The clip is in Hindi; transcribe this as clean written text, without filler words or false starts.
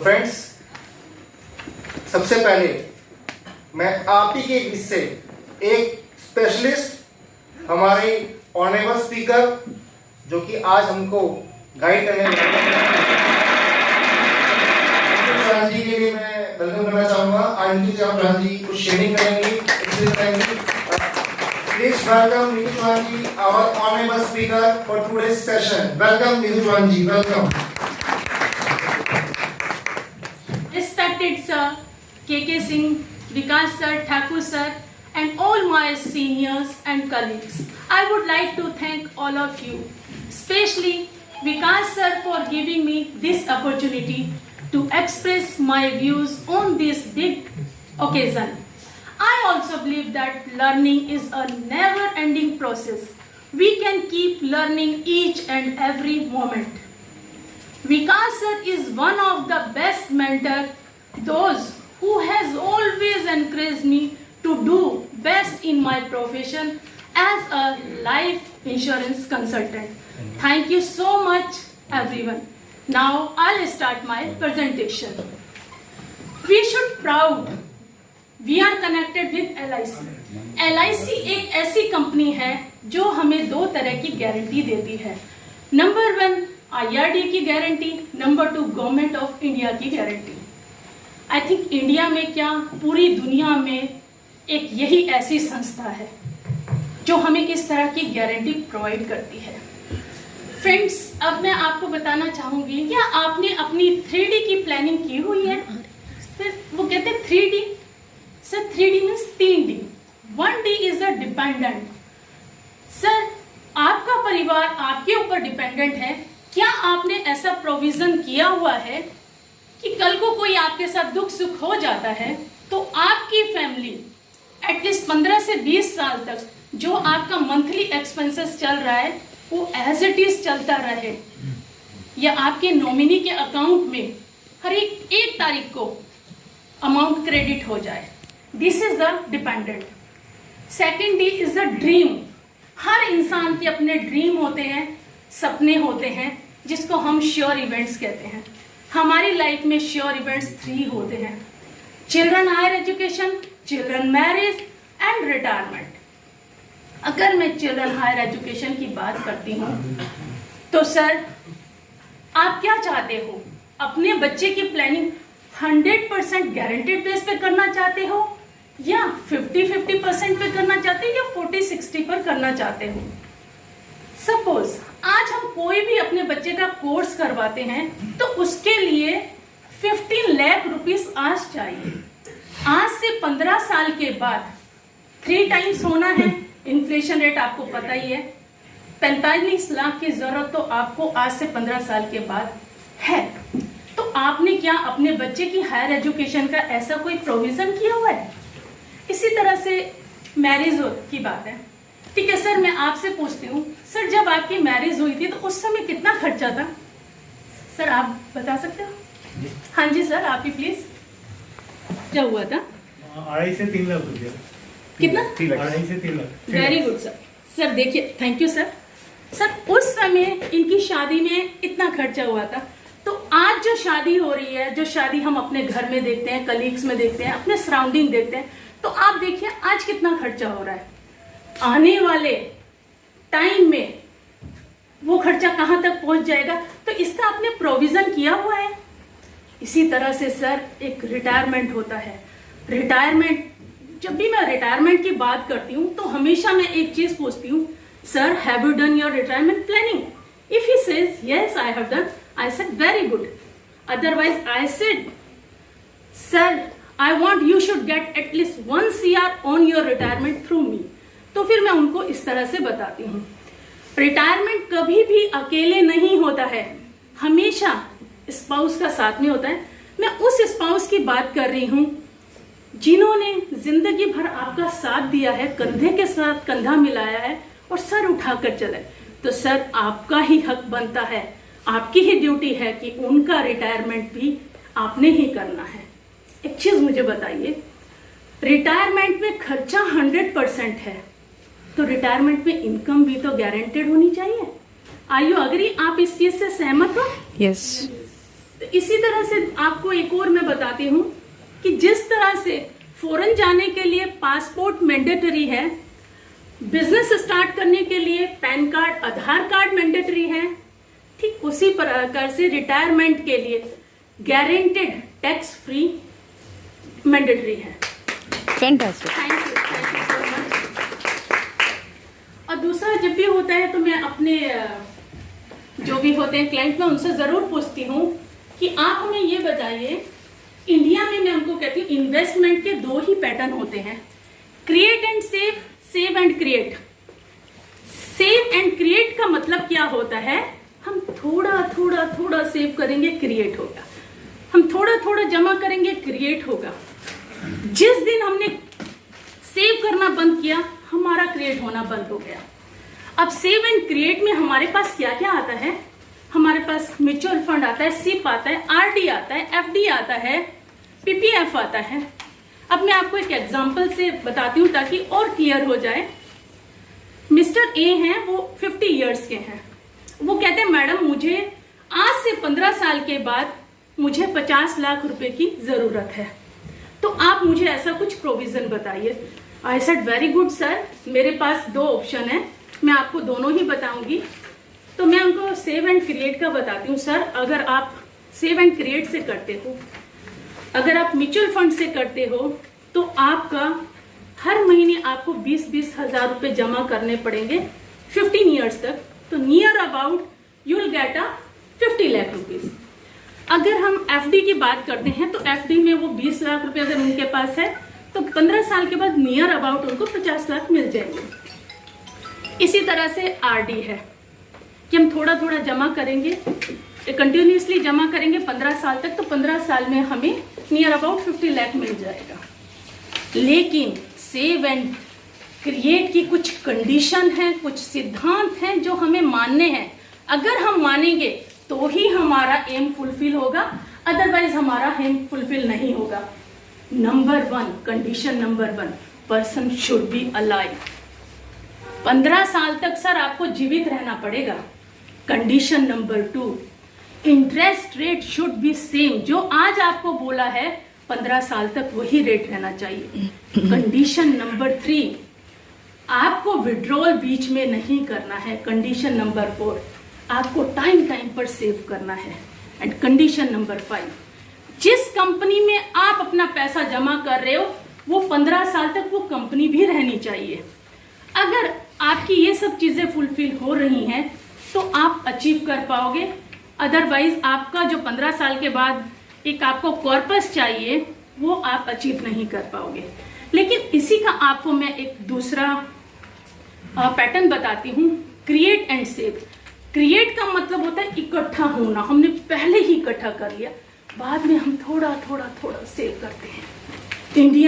फ्रेंड्स, सबसे पहले मैं आप ही के बीच से एक स्पेशलिस्ट हमारे ऑनरेबल स्पीकर जो कि आज हमको गाइड करने जी के लिए मैं वेलकम करना चाहूंगा। आज चौहान जी कुछ शेयरिंग करेंगे। Please welcome Neetu Chauhan ji, our honourable speaker for today's session. Welcome Neetu Chauhan ji, welcome. Respected Sir K.K. Singh, Vikas Sir, Thakur Sir, and all my seniors and colleagues, I would like to thank all of you, especially Vikas Sir, for giving me this opportunity to express my views on this big occasion. I also believe that learning is a never-ending process. We can keep learning each and every moment. Vikas Sir is one of the best mentors, those who has always encouraged me to do best in my profession as a life insurance consultant. Thank you so much, everyone. Now I'll start my presentation. We should proud. We are connected with LIC. LIC एक ऐसी कंपनी है जो हमें दो तरह की गारंटी देती है। नंबर 1 IRD की guarantee, number 2 government of India की गारंटी। आई थिंक इंडिया में क्या पूरी दुनिया में एक यही ऐसी संस्था है जो हमें इस तरह की गारंटी प्रोवाइड करती है। फ्रेंड्स, अब मैं आपको बताना चाहूंगी, क्या आपने अपनी 3D की प्लानिंग की हुई है? फिर वो कहते हैं 3D, sir 3D means 3D। 1D is a dependent. Sir, आपका परिवार आपके ऊपर डिपेंडेंट है। क्या आपने ऐसा प्रोविजन किया हुआ है कि कल को कोई आपके साथ दुख सुख हो जाता है तो आपकी फैमिली एटलीस्ट 15 से 20 साल तक जो आपका मंथली एक्सपेंसेस चल रहा है वो एज इट इज चलता रहे, या आपके नॉमिनी के अकाउंट में हर एक तारीख को अमाउंट क्रेडिट हो जाए। This is the dependent. Second D is the dream. हर इंसान के अपने ड्रीम होते हैं, सपने होते हैं, जिसको हम श्योर इवेंट्स कहते हैं। हमारी लाइफ में श्योर इवेंट्स 3 होते हैं: children higher education, children marriage and retirement. अगर मैं चिल्ड्रन हायर एजुकेशन की बात करती हूँ तो सर, आप क्या चाहते हो? अपने बच्चे की प्लानिंग 100% गारंटेड बेस पे करना चाहते हो, या 50-50% पे करना चाहते हो, या 40-60 पर करना चाहते हो? सपोज आज हम कोई भी अपने बच्चे का कोर्स करवाते हैं तो उसके लिए 15 लाख रुपीस आज चाहिए। आज से 15 साल के बाद 3 टाइम्स होना है। इन्फ्लेशन रेट आपको पता ही है। 45 लाख की जरूरत तो आपको आज से 15 साल के बाद है। तो आपने क्या अपने बच्चे की हायर एजुकेशन का ऐसा कोई प्रोविजन किया हुआ है? इसी तरह से मैरिज की बात है। ठीक है सर, मैं आपसे पूछती हूँ, सर जब आपकी मैरिज हुई थी तो उस समय कितना खर्चा था? सर आप बता सकते हो? हाँ जी सर, आप ही प्लीज। क्या हुआ था? 2.5 से 3 लाख रुपया। कितना? 2.5 से 3 lakh. Very good sir. Sir देखिए, थैंक यू सर। सर उस समय इनकी शादी में इतना खर्चा हुआ था, तो आज जो शादी हो रही है, जो शादी हम अपने घर में देखते हैं, कलीग्स में देखते हैं, अपने सराउंडिंग देखते हैं, तो आप देखिए आज कितना खर्चा हो रहा है। आने वाले टाइम में वो खर्चा कहाँ तक पहुंच जाएगा? तो इसका आपने प्रोविजन किया हुआ है। इसी तरह से सर एक रिटायरमेंट होता है। रिटायरमेंट, जब भी मैं रिटायरमेंट की बात करती हूँ तो हमेशा मैं एक चीज पूछती हूँ, sir have you done your retirement planning? If he says yes I have done, I said very good. Otherwise I said sir I want you should get at least 1 CR on your retirement through me. तो फिर मैं उनको इस तरह से बताती हूँ, रिटायरमेंट कभी भी अकेले नहीं होता है, हमेशा स्पाउस का साथ में होता है। मैं उस स्पाउस की बात कर रही हूँ जिन्होंने जिंदगी भर आपका साथ दिया है, कंधे के साथ कंधा मिलाया है और सर उठाकर चले। तो सर आपका ही हक बनता है, आपकी ही ड्यूटी है कि उनका रिटायरमेंट भी आपने ही करना है। एक चीज मुझे बताइए, रिटायरमेंट में खर्चा 100% है, तो रिटायरमेंट में इनकम भी तो गारंटेड होनी चाहिए। Are you agree? आप इस चीज से सहमत हो? यस। तो इसी तरह से आपको एक और मैं बताती हूँ कि जिस तरह से फॉरेन जाने के लिए पासपोर्ट मैंडेटरी है, बिजनेस स्टार्ट करने के लिए पैन कार्ड, आधार कार्ड मैंडेटरी है, ठीक उसी प्रकार से रिटायरमेंट के लिए गारंटेड टैक्स फ्री मैंडेटरी है। Fantastic. Thank you so much. और दूसरा, जब भी होता है तो मैं अपने जो भी होते हैं क्लाइंट, मैं उनसे जरूर पूछती हूँ कि आप हमें ये बताइए, इंडिया में मैं उनको कहती हूँ इन्वेस्टमेंट के 2 ही पैटर्न होते हैं, create and save, save and create. Save and create का मतलब क्या होता है? हम थोड़ा थोड़ा थोड़ा सेव करेंगे, क्रिएट होगा। हम थोड़ा थोड़ा जमा करेंगे, क्रिएट होगा। जिस दिन हमने सेव करना बंद किया, हमारा क्रिएट होना बंद हो गया। अब सेव एंड क्रिएट में हमारे पास क्या क्या आता है? हमारे पास म्यूचुअल फंड आता है, सिप आता है, आरडी आता है, एफडी आता है, पीपीएफ आता है। अब मैं आपको एक एग्जांपल से बताती हूँ ताकि और क्लियर हो जाए। मिस्टर ए हैं, वो 50 इयर्स के हैं। वो कहते हैं मैडम मुझे आज से 15 साल के बाद मुझे 50 लाख रुपए की जरूरत है, तो आप मुझे ऐसा कुछ प्रोविजन बताइए। आई सेड वेरी गुड सर, मेरे पास 2 ऑप्शन है, मैं आपको दोनों ही बताऊंगी। तो मैं उनको सेव एंड क्रिएट का बताती हूँ। सर, अगर आप सेव एंड क्रिएट से करते हो, अगर आप म्यूचुअल फंड से करते हो, तो आपका हर महीने आपको 20-20 हजार रुपए जमा करने पड़ेंगे 15 इयर्स तक। तो near about you will get 50 lakh rupees. अगर हम एफडी की बात करते हैं तो एफडी में वो 20 लाख रुपए अगर उनके पास है तो 15 साल के बाद नियर अबाउट उनको 50 लाख मिल जाएंगे। इसी तरह से आरडी है कि हम थोड़ा थोड़ा जमा करेंगे, कंटिन्यूसली जमा करेंगे 15 साल तक, तो 15 साल में हमें नियर अबाउट 50 लाख मिल जाएगा। लेकिन सेव एंड क्रिएट की कुछ कंडीशन है, कुछ सिद्धांत हैं जो हमें मानने हैं। अगर हम मानेंगे तो ही हमारा एम फुलफिल होगा, अदरवाइज हमारा एम फुलफिल नहीं होगा। Number 1, condition number 1, person should be alive. 15 साल तक सर आपको जीवित रहना पड़ेगा। Condition number 2, interest rate should be same. जो आज आपको बोला है 15 साल तक वही रेट रहना चाहिए। कंडीशन नंबर 3, आपको विड्रॉल बीच में नहीं करना है। कंडीशन नंबर 4, आपको टाइम टाइम पर सेव करना है। एंड कंडीशन नंबर 5, जिस कंपनी में आप अपना पैसा जमा कर रहे हो वो 15 साल तक वो कंपनी भी रहनी चाहिए। अगर आपकी ये सब चीजें फुलफिल हो रही हैं तो आप अचीव कर पाओगे, अदरवाइज आपका जो 15 साल के बाद एक आपको कॉर्पस चाहिए वो आप अचीव नहीं कर पाओगे। लेकिन इसी का आपको मैं एक दूसरा पैटर्न बताती हूँ, क्रिएट एंड सेव। क्रिएट का मतलब होता है इकट्ठा होना, हमने पहले ही इकट्ठा कर लिया, बाद में हम थोड़ा थोड़ा थोड़ा सेव करते हैं। इंडिया